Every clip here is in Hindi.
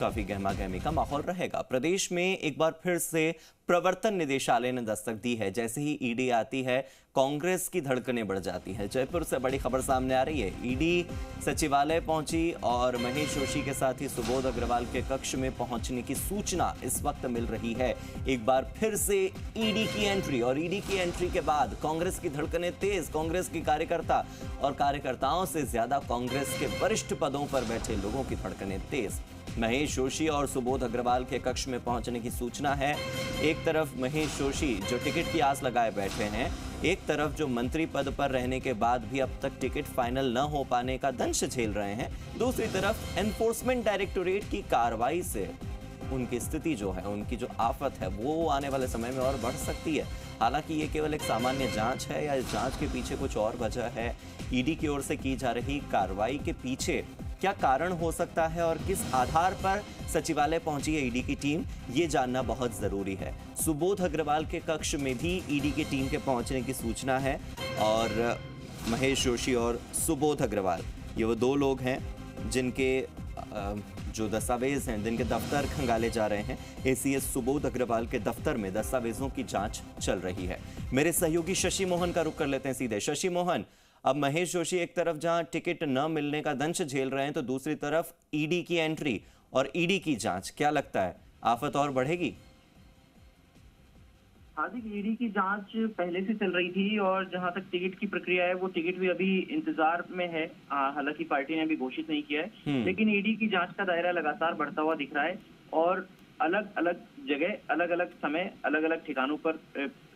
काफी गहमा गहमी का माहौल रहेगा। प्रदेश में एक बार फिर से प्रवर्तन निदेशालय ने दस्तक दी है। जैसे ही ईडी आती है, कांग्रेस की धड़कनें बढ़ जाती हैं। जयपुर से बड़ी खबर सामने आ रही है। ईडी सचिवालय पहुंची और महेश जोशी के साथ ही सुबोध अग्रवाल के कक्ष में पहुंचने की सूचना इस वक्त मिल रही है। एक बार फिर से ईडी की एंट्री, और ईडी की एंट्री के बाद कांग्रेस की धड़कनें तेज। कांग्रेस की कार्यकर्ता और कार्यकर्ताओं से ज्यादा कांग्रेस के वरिष्ठ पदों पर बैठे लोगों की धड़कनें तेज। महेश जोशी और सुबोध अग्रवाल के कक्ष में पहुंचने की सूचना है। एक तरफ महेश जोशी जो टिकट की आस लगाए बैठे हैं, एक तरफ जो मंत्री पद पर रहने के बाद भी अब तक टिकट फाइनल न हो पाने का दंश झेल रहे हैं, दूसरी तरफ एनफोर्समेंट डायरेक्टोरेट की कार्रवाई से उनकी स्थिति जो है, उनकी जो आफत है, वो आने वाले समय में और बढ़ सकती है। हालांकि ये केवल एक सामान्य जांच है या इस जांच के पीछे कुछ और वजह है। ईडी की ओर से की जा रही कार्रवाई के पीछे क्या कारण हो सकता है और किस आधार पर सचिवालय पहुंची है ईडी की टीम, ये जानना बहुत जरूरी है। सुबोध अग्रवाल के कक्ष में भी ईडी की टीम के पहुंचने की सूचना है और महेश जोशी और सुबोध अग्रवाल ये वो दो लोग हैं जिनके जो दस्तावेज हैं, जिनके दफ्तर खंगाले जा रहे हैं। एसीएस सुबोध अग्रवाल के दफ्तर में दस्तावेजों की जांच चल रही है। मेरे सहयोगी शशि मोहन का रुख कर लेते हैं सीधे। शशि मोहन, अब महेश जोशी एक तरफ जहां टिकट न मिलने का दंश झेल रहे हैं, तो दूसरी तरफ ईडी की एंट्री और ईडी की जांच, क्या लगता है आफत और बढ़ेगी? हार्दिक, ईडी की जांच पहले से चल रही थी और जहां तक टिकट की प्रक्रिया है, वो टिकट भी अभी इंतजार में है। हालांकि पार्टी ने अभी घोषित नहीं किया है, लेकिन ईडी की जांच का दायरा लगातार बढ़ता हुआ दिख रहा है और अलग अलग जगह, अलग अलग समय, अलग अलग ठिकानों पर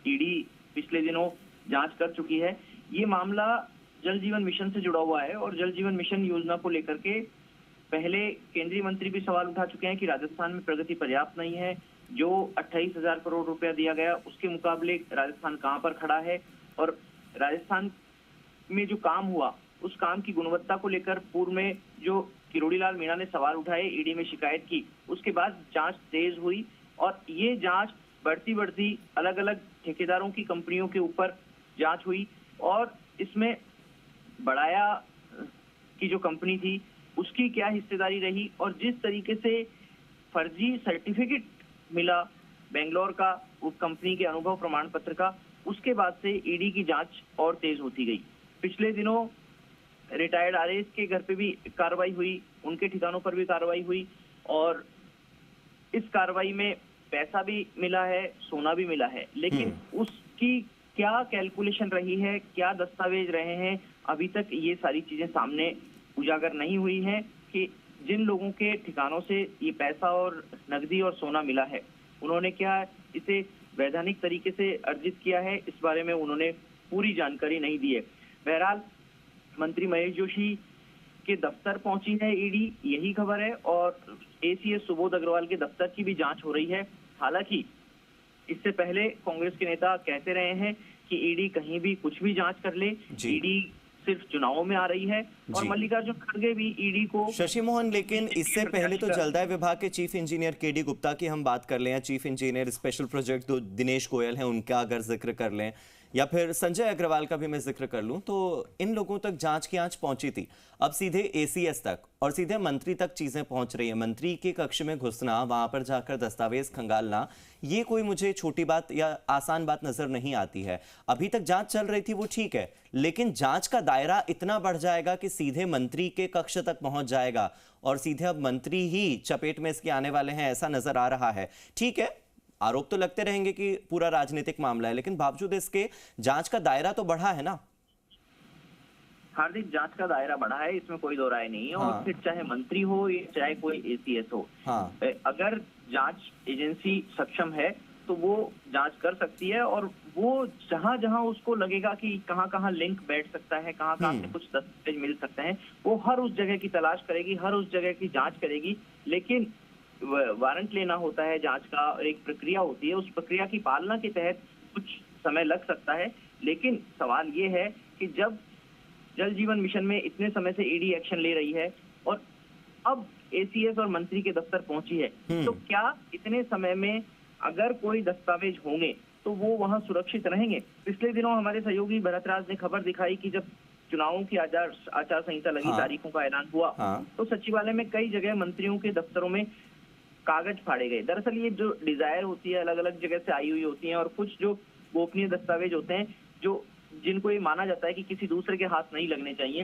ईडी पिछले दिनों जांच कर चुकी है। ये मामला जल जीवन मिशन से जुड़ा हुआ है और जल जीवन मिशन योजना को लेकर के पहले केंद्रीय मंत्री भी सवाल उठा चुके हैं कि राजस्थान में प्रगति पर्याप्त नहीं है। जो 28,000 करोड़ रुपया दिया गया, उसके मुकाबले राजस्थान कहां पर खड़ा है, और राजस्थान में जो काम हुआ उस काम की गुणवत्ता को लेकर पूर्व में जो किरोड़ी लाल मीणा ने सवाल उठाए, ईडी में शिकायत की, उसके बाद जांच तेज हुई और ये जांच बढ़ती बढ़ती अलग अलग ठेकेदारों की कंपनियों के ऊपर जांच हुई और इसमें बड़ाया की जो कंपनी थी उसकी क्या हिस्सेदारी रही और जिस तरीके से फर्जी सर्टिफिकेट मिला बेंगलोर का उस कंपनी के अनुभव प्रमाण पत्र का, उसके बाद से ईडी की जांच और तेज होती गई। पिछले दिनों रिटायर्ड आरएएस के घर पे भी कार्रवाई हुई, उनके ठिकानों पर भी कार्रवाई हुई और इस कार्रवाई में पैसा भी मिला है, सोना भी मिला है, लेकिन उसकी क्या कैलकुलेशन रही है, क्या दस्तावेज रहे हैं, अभी तक ये सारी चीजें सामने उजागर नहीं हुई हैं कि जिन लोगों के ठिकानों से ये पैसा और नकदी और सोना मिला है, उन्होंने क्या इसे वैधानिक तरीके से अर्जित किया है, इस बारे में उन्होंने पूरी जानकारी नहीं दी है। बहरहाल मंत्री महेश जोशी के दफ्तर पहुंची है ईडी, यही खबर है, और एसीएस सुबोध अग्रवाल के दफ्तर की भी जांच हो रही है। हालांकि इससे पहले कांग्रेस के नेता कहते रहे हैं कि ईडी कहीं भी कुछ भी जांच कर ले, ईडी सिर्फ चुनावों में आ रही है और मल्लिकार्जुन खड़गे भी ईडी को। शशि मोहन, लेकिन इससे पहले तो जलदाय विभाग के चीफ इंजीनियर केडी गुप्ता की हम बात कर लें, या चीफ इंजीनियर स्पेशल प्रोजेक्ट तो दिनेश गोयल हैं, उनका अगर जिक्र कर लें, या फिर संजय अग्रवाल का भी मैं जिक्र कर लूं, तो इन लोगों तक जांच की आंच पहुंची थी। अब सीधे एसीएस तक और सीधे मंत्री तक चीजें पहुंच रही है। मंत्री के कक्ष में घुसना, वहां पर जाकर दस्तावेज खंगालना, ये कोई मुझे छोटी बात या आसान बात नजर नहीं आती है। अभी तक जांच चल रही थी, वो ठीक है, लेकिन जांच का दायरा इतना बढ़ जाएगा कि सीधे मंत्री के कक्ष तक पहुंच जाएगा और सीधे अब मंत्री ही चपेट में इसके आने वाले हैं, ऐसा नजर आ रहा है। ठीक है, आरोप तो लगते रहेंगे कि पूरा राजनीतिक मामला है, लेकिन बावजूद इसके जांच का दायरा तो बढ़ा है ना। हार्दिक, जांच का दायरा बढ़ा है, इसमें कोई दो राय नहीं है। और फिर चाहे मंत्री हो या चाहे कोई एसीएस हो, अगर जांच एजेंसी सक्षम है तो वो जांच कर सकती है और वो जहां जहां उसको लगेगा कि कहां कहां लिंक बैठ सकता है, कहां कहां से कुछ दस्तावेज मिल सकते हैं, वो हर उस जगह की तलाश करेगी, हर उस जगह की जांच करेगी। लेकिन वारंट लेना होता है जांच का, एक प्रक्रिया होती है, उस प्रक्रिया की पालना के तहत कुछ समय लग सकता है। लेकिन सवाल ये है कि जब जल जीवन मिशन में इतने समय से ईडी एक्शन ले रही है और अब एसीएस और मंत्री के दफ्तर पहुंची है, तो क्या इतने समय में अगर कोई दस्तावेज होंगे तो वो वहां सुरक्षित रहेंगे? पिछले दिनों हमारे सहयोगी भरतराज ने खबर दिखाई कि जब चुनावों की आचार संहिता लगी, तारीखों का ऐलान हुआ, तो सचिवालय में कई जगह मंत्रियों के दफ्तरों में कागज फाड़े गए। दरअसल ये जो डिजायर होती है अलग अलग जगह से आई हुई होती है, और कुछ जो गोपनीय दस्तावेज होते हैं जो जिनको ये माना जाता है कि किसी दूसरे के हाथ नहीं लगने चाहिए,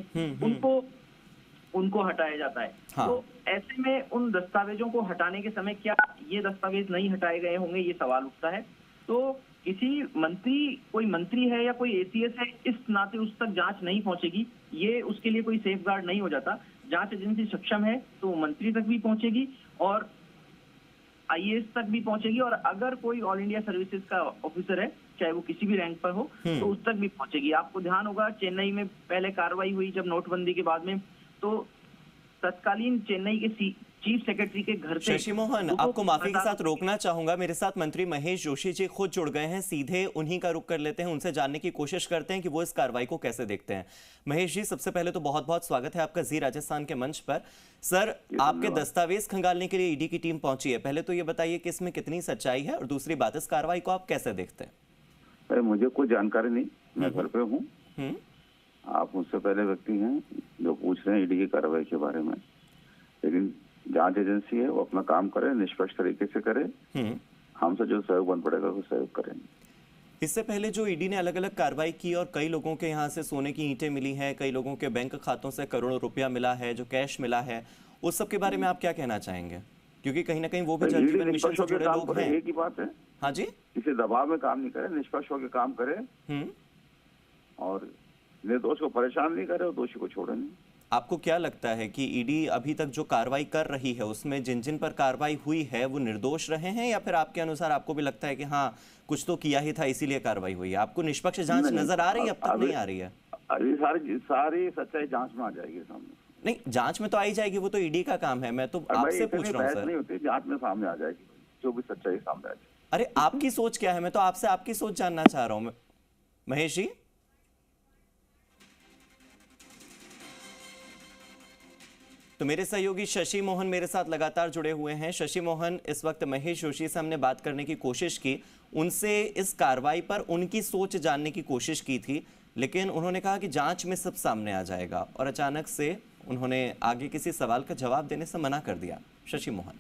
उनको हटाया जाता है। हाँ। तो ऐसे में उन दस्तावेजों को हटाने के समय क्या ये दस्तावेज नहीं हटाए गए होंगे, ये सवाल उठता है। तो कोई मंत्री है या कोई एसीएस है, इस नाते उस तक जांच नहीं पहुंचेगी, ये उसके लिए कोई सेफ गार्ड नहीं हो जाता। जांच एजेंसी सक्षम है तो मंत्री तक भी पहुंचेगी और आईएएस तक भी पहुंचेगी, और अगर कोई ऑल इंडिया सर्विसेज का ऑफिसर है, चाहे वो किसी भी रैंक पर हो, तो उस तक भी पहुंचेगी। आपको ध्यान होगा चेन्नई में पहले कार्रवाई हुई जब नोटबंदी के बाद में, तो तत्कालीन चेन्नई के चीफ सेक्रेटरी के घर से। शशि मोहन, आपको माफी के साथ रोकना चाहूंगा, मेरे साथ मंत्री महेश जोशी जी खुद जुड़ गए हैं, सीधे उन्हीं का रुख कर लेते हैं, उनसे जानने की कोशिश करते हैं कि वो इस कार्रवाई को कैसे देखते हैं। महेश जी, सबसे पहले तो बहुत बहुत स्वागत है आपका जी राजस्थान के मंच पर। सर, आपके दस्तावेज खंगालने के लिए ईडी की टीम पहुंची है, पहले तो ये बताइए कि इसमें कितनी सच्चाई है, और दूसरी बात, इस कार्रवाई को आप कैसे देखते हैं? अरे मुझे कोई जानकारी नहीं, मैं घर पे हूँ। आप मुझसे पहले व्यक्ति हैं जो पूछ रहे हैं ईडी की कार्रवाई के बारे में, लेकिन जांच एजेंसी है, वो अपना काम करे, निष्पक्ष तरीके से करे। हमसे जो सहयोग बन पड़ेगा वो सहयोग करेंगे। इससे पहले जो ईडी ने अलग अलग कार्रवाई की और कई लोगों के यहाँ से सोने की ईंटें मिली हैं, कई लोगों के बैंक खातों से करोड़ों रुपया मिला है, जो कैश मिला है, उस सब के बारे में आप क्या कहना चाहेंगे? क्योंकि कहीं ना कहीं वो भी जल जीवन मिशन से जुड़े लोग हैं। एक ही बात है। हाँ जी, किसी दबाव में काम नहीं करे, निष्पक्ष होकर काम करे और निर्दोष को परेशान नहीं करे और दोषी को छोड़े नहीं। आपको क्या लगता है कि ईडी अभी तक जो कार्रवाई कर रही है उसमें जिन जिन पर कार्रवाई हुई है वो निर्दोष रहे हैं, या फिर आपके अनुसार आपको भी लगता है कि हाँ कुछ तो किया ही था इसीलिए कार्रवाई हुई है? आपको निष्पक्ष जांच नजर आ रही है? अब तक नहीं आ रही है? अभी सारी सच्चाई जांच में आ जाएगी सामने। नहीं, जांच में तो आई जाएगी, वो तो ईडी का काम है। मैं तो आपसे पूछ रहा हूँ सर। नहीं होती, जांच में सामने आ जाएगी, जो भी सच्चाई सामने आ जाएगी। अरे आपकी सोच क्या है? मैं तो आपसे आपकी सोच जानना चाह रहा हूँ महेश जी। तो मेरे सहयोगी शशि मोहन मेरे साथ लगातार जुड़े हुए हैं। शशि मोहन, इस वक्त महेश जोशी से हमने बात करने की कोशिश की, उनसे इस कार्रवाई पर उनकी सोच जानने की कोशिश की थी, लेकिन उन्होंने कहा कि जांच में सब सामने आ जाएगा, और अचानक से उन्होंने आगे किसी सवाल का जवाब देने से मना कर दिया। शशि मोहन,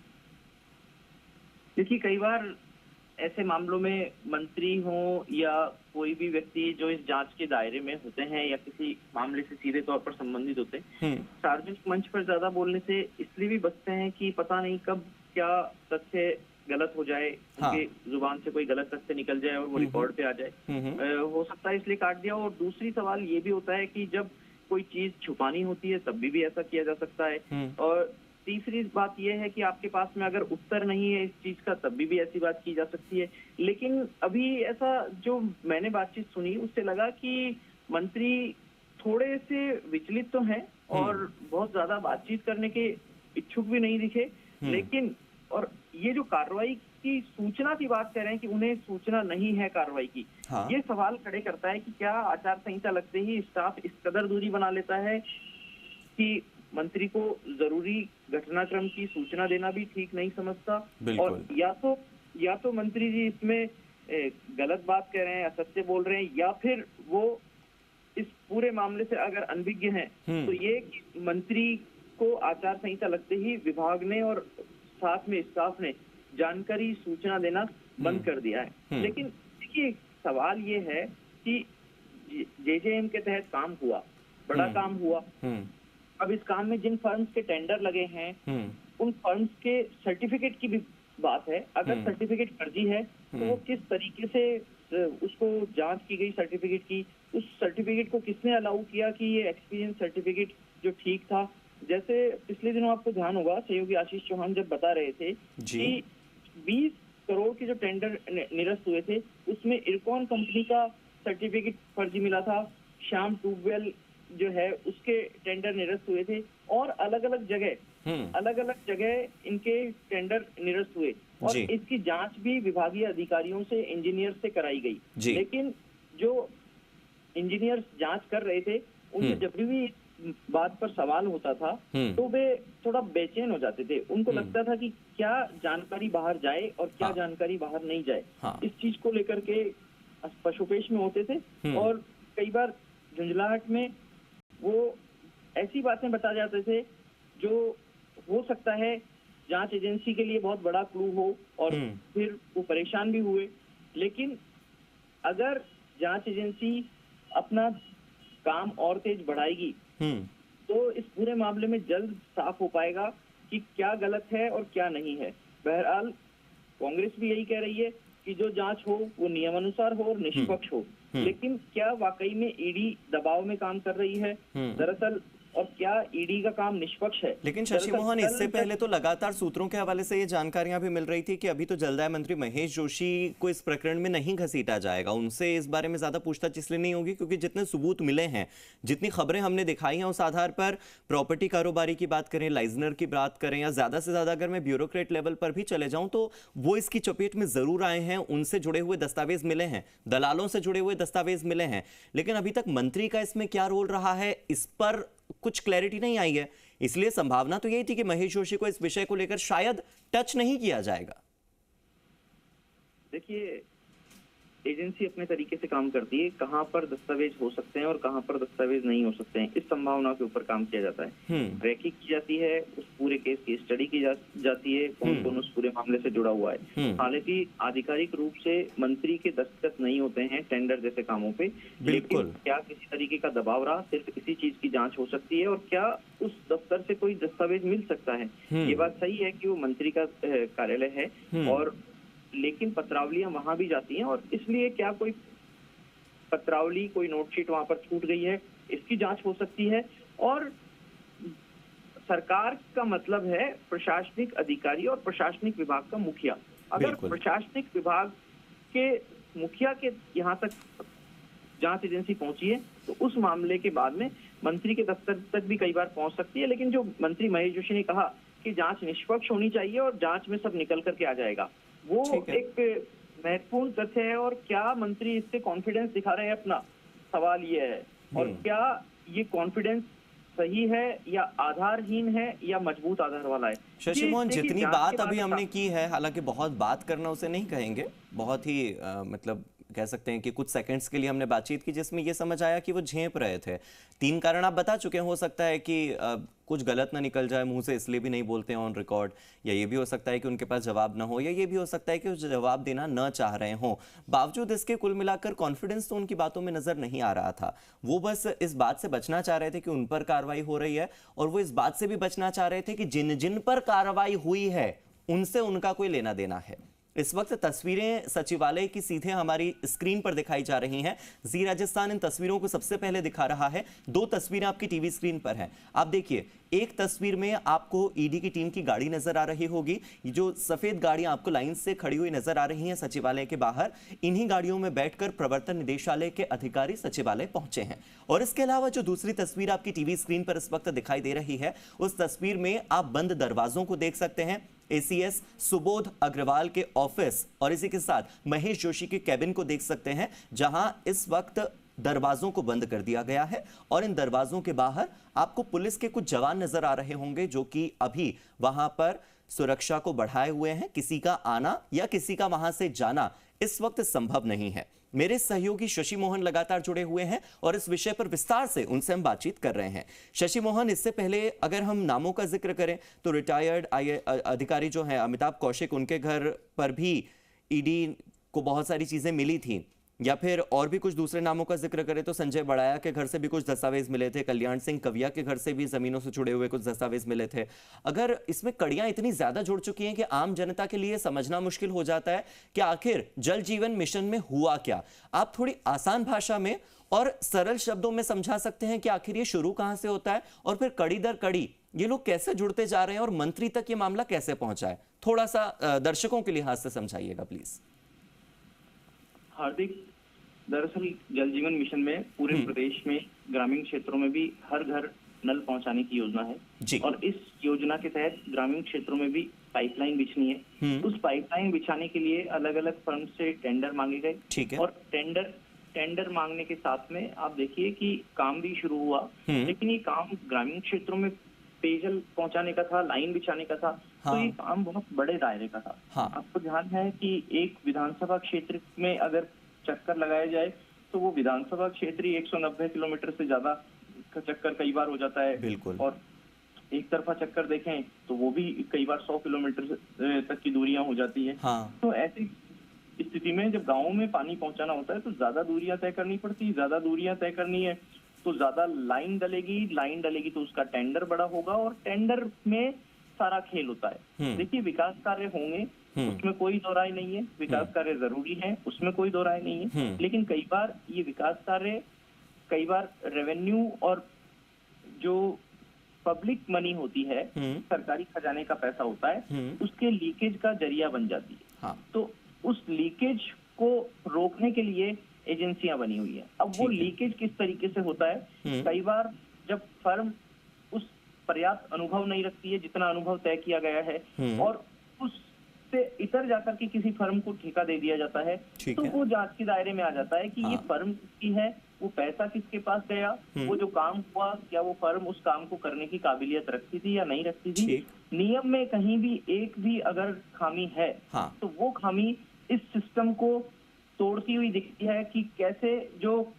देखिए, कई बार ऐसे मामलों में मंत्री हो या कोई भी व्यक्ति जो इस जांच के दायरे में होते हैं या किसी मामले से सीधे तौर पर संबंधित होते हैं, सार्वजनिक मंच पर ज्यादा बोलने से इसलिए भी बचते हैं कि पता नहीं कब क्या तथ्य गलत हो जाए, उनके जुबान से कोई गलत तथ्य निकल जाए और वो रिकॉर्ड पे आ जाए। हो सकता है इसलिए काट दिया। और दूसरी सवाल ये भी होता है कि जब कोई चीज छुपानी होती है तब भी ऐसा किया जा सकता है। और तीसरी बात यह है कि आपके पास में अगर उत्तर नहीं है इस चीज का तब भी ऐसी बात की जा सकती है। लेकिन अभी ऐसा जो मैंने बातचीत सुनी उससे लगा कि मंत्री थोड़े से विचलित तो हैं और बहुत ज्यादा बातचीत करने के इच्छुक भी नहीं दिखे। लेकिन और ये जो कार्रवाई की सूचना की बात कर रहे हैं कि उन्हें सूचना नहीं है कार्रवाई की, ये सवाल खड़े करता है कि क्या आचार संहिता लगते ही स्टाफ इस कदर दूरी बना लेता है कि मंत्री को जरूरी घटनाक्रम की सूचना देना भी ठीक नहीं समझता। और या तो मंत्री जी इसमें गलत बात कह रहे हैं, असत्य बोल रहे हैं, या फिर वो इस पूरे मामले से अगर अनभिज्ञ हैं, तो ये कि मंत्री को आचार संहिता लगते ही विभाग ने और साथ में स्टाफ ने जानकारी सूचना देना बंद कर दिया है। लेकिन देखिए, सवाल ये है कि जेजेएम के तहत काम हुआ, बड़ा काम हुआ। अब इस काम में जिन फर्म्स के टेंडर लगे हैं उन फर्म्स के सर्टिफिकेट की भी बात है। अगर सर्टिफिकेट फर्जी है तो वो किस तरीके से उसको जांच की गई सर्टिफिकेट की, उस सर्टिफिकेट को किसने अलाउ किया कि ये एक्सपीरियंस सर्टिफिकेट जो ठीक था। जैसे पिछले दिनों आपको ध्यान होगा सहयोगी आशीष चौहान जब बता रहे थे कि 20 करोड़ के जो टेंडर निरस्त हुए थे उसमें इरकॉन कंपनी का सर्टिफिकेट फर्जी मिला था, श्याम ट्यूबवेल जो है उसके टेंडर निरस्त हुए थे, और अलग अलग जगह इनके टेंडर निरस्त हुए, और इसकी जांच भी विभागीय अधिकारियों से, इंजीनियर से कराई गई। लेकिन जो इंजीनियर्स जांच कर रहे थे उनसे जब भी बात पर सवाल होता था तो वे थोड़ा बेचैन हो जाते थे। उनको लगता था कि क्या जानकारी बाहर जाए और क्या जानकारी बाहर नहीं जाए। इस चीज को लेकर के पशुपेश में होते थे और कई बार झुंझलाहट में वो ऐसी बातें बता जाते थे जो हो सकता है जांच एजेंसी के लिए बहुत बड़ा क्लू हो और फिर वो परेशान भी हुए। लेकिन अगर जांच एजेंसी अपना काम और तेज बढ़ाएगी तो इस पूरे मामले में जल्द साफ हो पाएगा कि क्या गलत है और क्या नहीं है। बहरहाल कांग्रेस भी यही कह रही है कि जो जांच हो वो नियमानुसार हो और निष्पक्ष हो, लेकिन क्या वाकई में ईडी दबाव में काम कर रही है दरअसल, और क्या ईडी का काम निष्पक्ष है? लेकिन शशि मोहन, इससे पहले तो लगातार सूत्रों के हवाले से ये जानकारियां भी मिल रही थी कि अभी तो जलदाय मंत्री महेश जोशी को इस प्रकरण में नहीं घसीटा जाएगा, उनसे इस बारे में ज्यादा पूछताछ इसलिए नहीं होगी क्योंकि जितने सबूत मिले हैं, जितनी खबरें हमने दिखाई हैं, उस आधार पर प्रॉपर्टी कारोबारी की बात करें, लाइजनर की बात करें, या ज्यादा से ज्यादा अगर मैं ब्यूरोक्रेट लेवल पर भी चले जाऊं तो वो इसकी चपेट में जरूर आए हैं, उनसे जुड़े हुए दस्तावेज मिले हैं, दलालों से जुड़े हुए दस्तावेज मिले हैं। लेकिन अभी तक मंत्री का इसमें क्या रोल रहा है, इस पर कुछ क्लैरिटी नहीं आई है। इसलिए संभावना तो यही थी कि महेश जोशी को इस विषय को लेकर शायद टच नहीं किया जाएगा। देखिए, एजेंसी अपने तरीके से काम करती है, कहां पर दस्तावेज हो सकते हैं और कहां पर दस्तावेज नहीं हो सकते हैं, इस संभावना के ऊपर काम किया जाता है। ट्रैकिंग की जाती है, उस पूरे केस की स्टडी की जाती है, कौन कौन उस पूरे मामले से जुड़ा हुआ है। हालांकि आधिकारिक रूप से मंत्री के दस्तखत नहीं होते हैं टेंडर जैसे कामों पे, लेकिन क्या किसी तरीके का दबाव रहा, सिर्फ इसी चीज की जांच हो सकती है, और क्या उस दफ्तर से कोई दस्तावेज मिल सकता है। ये बात सही है कि वो मंत्री का कार्यालय है, और लेकिन पत्रावलियां वहां भी जाती हैं, और इसलिए क्या कोई पत्रावली, कोई नोटशीट वहां पर छूट गई है, इसकी जांच हो सकती है। और सरकार का मतलब है प्रशासनिक अधिकारी और प्रशासनिक विभाग का मुखिया। अगर प्रशासनिक विभाग के मुखिया के यहाँ तक जांच एजेंसी पहुंची है तो उस मामले के बाद में मंत्री के दफ्तर तक भी कई बार पहुंच सकती है। लेकिन जो मंत्री महेश जोशी ने कहा कि जांच निष्पक्ष होनी चाहिए और जांच में सब निकल करके आ जाएगा, वो एक महत्वपूर्ण तथ्य है। और क्या मंत्री इससे कॉन्फिडेंस दिखा रहे हैं अपना, सवाल ये है। और क्या ये कॉन्फिडेंस सही है या आधारहीन है या मजबूत आधार वाला है? शशि मोहन, जितनी बात अभी हमने की है, हालांकि बहुत बात करना उसे नहीं कहेंगे, बहुत ही मतलब कह सकते हैं कि कुछ सेकंड्स के लिए हमने बातचीत की जिसमें यह समझ आया कि वो झेप रहे थे। 3 कारण आप बता चुके हैं। हो सकता है कि कुछ गलत ना निकल जाए मुंह से, इसलिए भी नहीं बोलते हैं ऑन रिकॉर्ड, या ये भी हो सकता है कि उनके पास जवाब ना हो, या ये भी हो सकता है कि वो जवाब देना न चाह रहे हों। बावजूद इसके कुल मिलाकर कॉन्फिडेंस तो उनकी बातों में नजर नहीं आ रहा था। वो बस इस बात से बचना चाह रहे थे कि उन पर कार्रवाई हो रही है, और वो इस बात से भी बचना चाह रहे थे कि जिन जिन पर कार्रवाई हुई है उनसे उनका कोई लेना देना है। इस वक्त तस्वीरें सचिवालय की सीधे हमारी स्क्रीन पर दिखाई जा रही हैं। जी राजस्थान इन तस्वीरों को सबसे पहले दिखा रहा है। 2 तस्वीरें आपकी टीवी स्क्रीन पर हैं। आप देखिए, एक तस्वीर में आपको ईडी की टीम की गाड़ी नजर आ रही होगी। ये जो सफेद गाड़ियां आपको लाइन से खड़ी हुई नजर आ रही हैं सचिवालय के बाहर, इन्हीं गाड़ियों में बैठकर प्रवर्तन निदेशालय के अधिकारी सचिवालय पहुंचे हैं। और इसके अलावा जो दूसरी तस्वीर आपकी टीवी स्क्रीन पर इस वक्त दिखाई दे रही है, उस तस्वीर में आप बंद दरवाजों को देख सकते हैं, एसीएस सुबोध अग्रवाल के ऑफिस और इसी के साथ महेश जोशी के कैबिन को देख सकते हैं, जहां इस वक्त दरवाजों को बंद कर दिया गया है। और इन दरवाजों के बाहर आपको पुलिस के कुछ जवान नजर आ रहे होंगे जो कि अभी वहां पर सुरक्षा को बढ़ाए हुए हैं। किसी का आना या किसी का वहां से जाना इस वक्त संभव नहीं है। मेरे सहयोगी शशि मोहन लगातार जुड़े हुए हैं और इस विषय पर विस्तार से उनसे हम बातचीत कर रहे हैं। शशि मोहन, इससे पहले अगर हम नामों का जिक्र करें तो रिटायर्ड अधिकारी जो हैं अमिताभ कौशिक, उनके घर पर भी ईडी को बहुत सारी चीजें मिली थी, या फिर और भी कुछ दूसरे नामों का जिक्र करें तो संजय बड़ाया के घर से भी कुछ दस्तावेज मिले थे, कल्याण सिंह कविया के घर से भी जमीनों से जुड़े हुए कुछ दस्तावेज मिले थे। अगर इसमें कड़ियां इतनी ज्यादा जुड़ चुकी हैं कि आम जनता के लिए समझना मुश्किल हो जाता है कि आखिर जल जीवन मिशन में हुआ क्या, आप थोड़ी आसान भाषा में और सरल शब्दों में समझा सकते हैं कि आखिर ये शुरू कहां से होता है और फिर कड़ी दर कड़ी ये लोग कैसे जुड़ते जा रहे हैं और मंत्री तक ये मामला कैसे पहुंचा है? थोड़ा सा दर्शकों के लिहाज से समझाइएगा प्लीज। हार्दिक, दरअसल जल जीवन मिशन में पूरे प्रदेश में ग्रामीण क्षेत्रों में भी हर घर नल पहुंचाने की योजना है जी। और इस योजना के तहत ग्रामीण क्षेत्रों में भी पाइपलाइन बिछनी है। उस पाइपलाइन बिछाने के लिए अलग अलग फर्म से टेंडर मांगे गए, ठीक है। और टेंडर मांगने के साथ में आप देखिए कि काम भी शुरू हुआ, लेकिन ये काम ग्रामीण क्षेत्रों में पेयजल पहुंचाने का था, लाइन बिछाने का था। हाँ। तो ये काम बहुत बड़े दायरे का था। हाँ। आपको ध्यान है कि एक विधानसभा क्षेत्र में अगर चक्कर लगाया जाए तो वो विधानसभा क्षेत्र ही 190 किलोमीटर से ज्यादा का चक्कर कई बार हो जाता है। बिल्कुल। और एक तरफा चक्कर देखें तो वो भी कई बार 100 किलोमीटर तक की दूरियां हो जाती है। हाँ। तो ऐसी स्थिति में जब गाँव में पानी पहुंचाना होता है तो ज्यादा दूरियां तय करनी पड़ती है। ज्यादा दूरियां तय करनी है तो ज्यादा लाइन डलेगी तो उसका टेंडर बड़ा होगा और टेंडर में सारा खेल होता है। देखिए, विकास कार्य होंगे उसमें कोई दो राय नहीं है, विकास कार्य जरूरी है उसमें कोई दो राय नहीं है, लेकिन कई बार ये विकास कार्य कई बार रेवेन्यू और जो पब्लिक मनी होती है, सरकारी खजाने का पैसा होता है, उसके लीकेज का जरिया बन जाती है। हाँ। तो उस लीकेज को रोकने के लिए एजेंसियां बनी हुई है। अब वो लीकेज किस तरीके से होता है, कई बार जब फर्म उस पर्याप्त अनुभव नहीं रखती है जितना अनुभव तय किया गया है और उससे इतर जाकर के किसी फर्म को ठेका दे दिया जाता है, तो वो जांच के दायरे में आ जाता है कि ये फर्म किसकी है, वो पैसा किसके पास गया, वो जो काम हुआ क्या वो फर्म उस काम को करने की काबिलियत रखती थी या नहीं रखती थी। नियम में कहीं भी एक भी अगर खामी है तो वो खामी इस सिस्टम को तोड़ती हुई दिखती है कि कैसे जो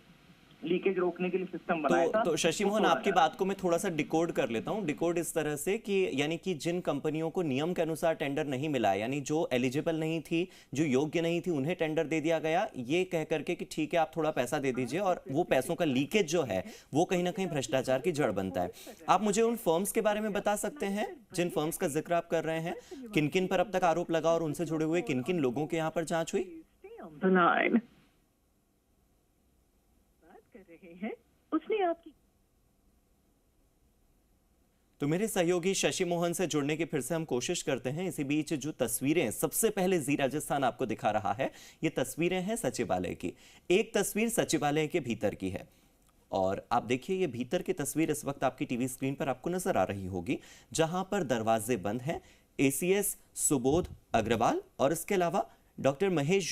लीकेज रोकने के लिए सिस्टम बनाया था। तो शशि मोहन, आपकी बात को मैं थोड़ा सा डिकोड कर लेता हूं। डिकोड इस तरह से कि यानी कि जिन कंपनियों को नियम के अनुसार टेंडर नहीं मिला, यानी जो एलिजिबल नहीं थी, जो योग्य नहीं थी, उन्हें टेंडर दे दिया गया, ये कह करके कि ठीक है आप थोड़ा पैसा दे दीजिए, और वो पैसों का लीकेज जो है वो कहीं ना कहीं भ्रष्टाचार की जड़ बनता है। आप मुझे उन फर्म्स के बारे में बता सकते हैं जिन फर्म्स का जिक्र आप कर रहे हैं, किन किन पर अब तक आरोप लगा और उनसे जुड़े हुए किन किन लोगों के यहाँ पर जांच हुई? उसने आपकी तो मेरे सहयोगी शशि मोहन से जुड़ने की फिर से हम कोशिश करते हैं। इसी बीच जो तस्वीरें सबसे पहले जी राजस्थान आपको दिखा रहा है, ये तस्वीरें हैं सचिवालय की। एक तस्वीर सचिवालय के भीतर की है और आप देखिए ये भीतर की तस्वीर इस वक्त आपकी टीवी स्क्रीन पर आपको नजर आ रही होगी, जहां पर दरवाजे बंद हैं। एसीएस सुबोध अग्रवाल और इसके अलावा डॉक्टर महेश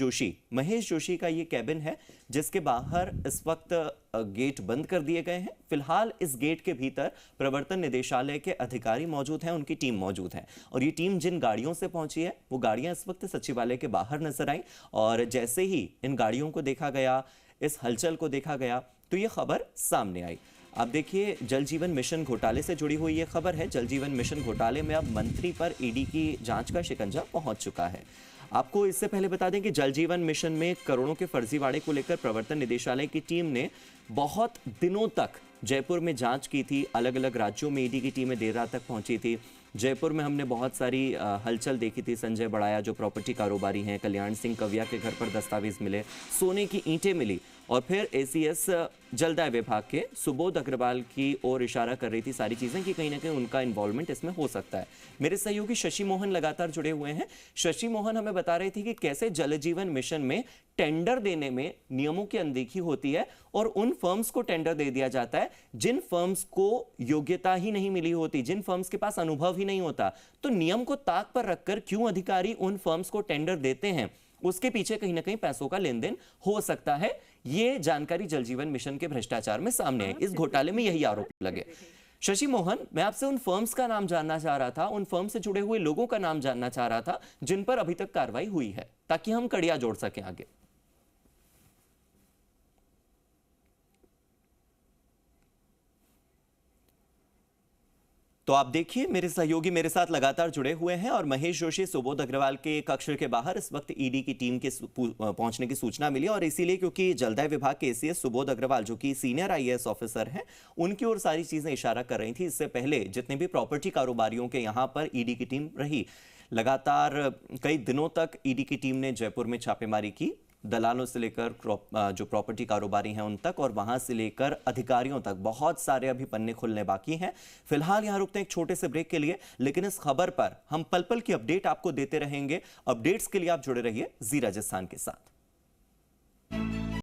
जोशी का ये कैबिन है जिसके बाहर इस वक्त गेट बंद कर दिए गए हैं। फिलहाल इस गेट के भीतर प्रवर्तन निदेशालय के अधिकारी मौजूद हैं, उनकी टीम मौजूद है और ये टीम जिन गाड़ियों से पहुंची है वो गाड़ियां इस वक्त सचिवालय के बाहर नजर आई और जैसे ही इन गाड़ियों को देखा गया, इस हलचल को देखा गया तो ये खबर सामने आई। आप देखिए जल जीवन मिशन घोटाले से जुड़ी हुई ये खबर है। जल जीवन मिशन घोटाले में अब मंत्री पर ईडी की जांच का शिकंजा पहुंच चुका है। आपको इससे पहले बता दें कि जल जीवन मिशन में करोड़ों के फर्जीवाड़े को लेकर प्रवर्तन निदेशालय की टीम ने बहुत दिनों तक जयपुर में जांच की थी। अलग अलग राज्यों में ईडी की टीमें देर रात तक पहुंची थी। जयपुर में हमने बहुत सारी हलचल देखी थी। संजय बड़ाया जो प्रॉपर्टी कारोबारी हैं, कल्याण सिंह कविया के घर पर दस्तावेज मिले, सोने की ईंटें मिली और फिर एसीएस जलदाय विभाग के सुबोध अग्रवाल की ओर इशारा कर रही थी सारी चीजें कि कहीं ना कहीं उनका इन्वॉल्वमेंट इसमें हो सकता है। मेरे सहयोगी शशि मोहन लगातार जुड़े हुए हैं। शशि मोहन हमें बता रहे थे कि कैसे जल जीवन मिशन में टेंडर देने में नियमों की अनदेखी होती है और उन फर्म्स को टेंडर दे दिया जाता है जिन फर्म्स को योग्यता ही नहीं मिली होती, जिन फर्म्स के पास अनुभव ही नहीं होता। तो नियम को ताक पर रखकर क्यों अधिकारी उन फर्म्स को टेंडर देते हैं, उसके पीछे कहीं ना कहीं पैसों का लेन देन हो सकता है। ये जानकारी जल जीवन मिशन के भ्रष्टाचार में सामने आई। इस घोटाले में यही आरोप लगे। शशि मोहन, मैं आपसे उन फर्म्स का नाम जानना चाह रहा था, उन फर्म से जुड़े हुए लोगों का नाम जानना चाह रहा था जिन पर अभी तक कार्रवाई हुई है, ताकि हम कड़ियां जोड़ सकें आगे। तो आप देखिए मेरे सहयोगी मेरे साथ लगातार जुड़े हुए हैं और महेश जोशी सुबोध अग्रवाल के कक्ष के बाहर इस वक्त ईडी की टीम के पहुंचने की सूचना मिली और इसीलिए क्योंकि जलदाय विभाग के एसीएस सुबोध अग्रवाल जो कि सीनियर आईएएस ऑफिसर हैं, उनकी ओर सारी चीजें इशारा कर रही थी। इससे पहले जितने भी प्रॉपर्टी कारोबारियों के यहां पर ईडी की टीम रही, लगातार कई दिनों तक ईडी की टीम ने जयपुर में छापेमारी की, दलालों से लेकर जो प्रॉपर्टी कारोबारी हैं उन तक और वहां से लेकर अधिकारियों तक बहुत सारे अभी पन्ने खुलने बाकी हैं। फिलहाल यहां रुकते हैं एक छोटे से ब्रेक के लिए, लेकिन इस खबर पर हम पल पल की अपडेट आपको देते रहेंगे। अपडेट्स के लिए आप जुड़े रहिए जी राजस्थान के साथ।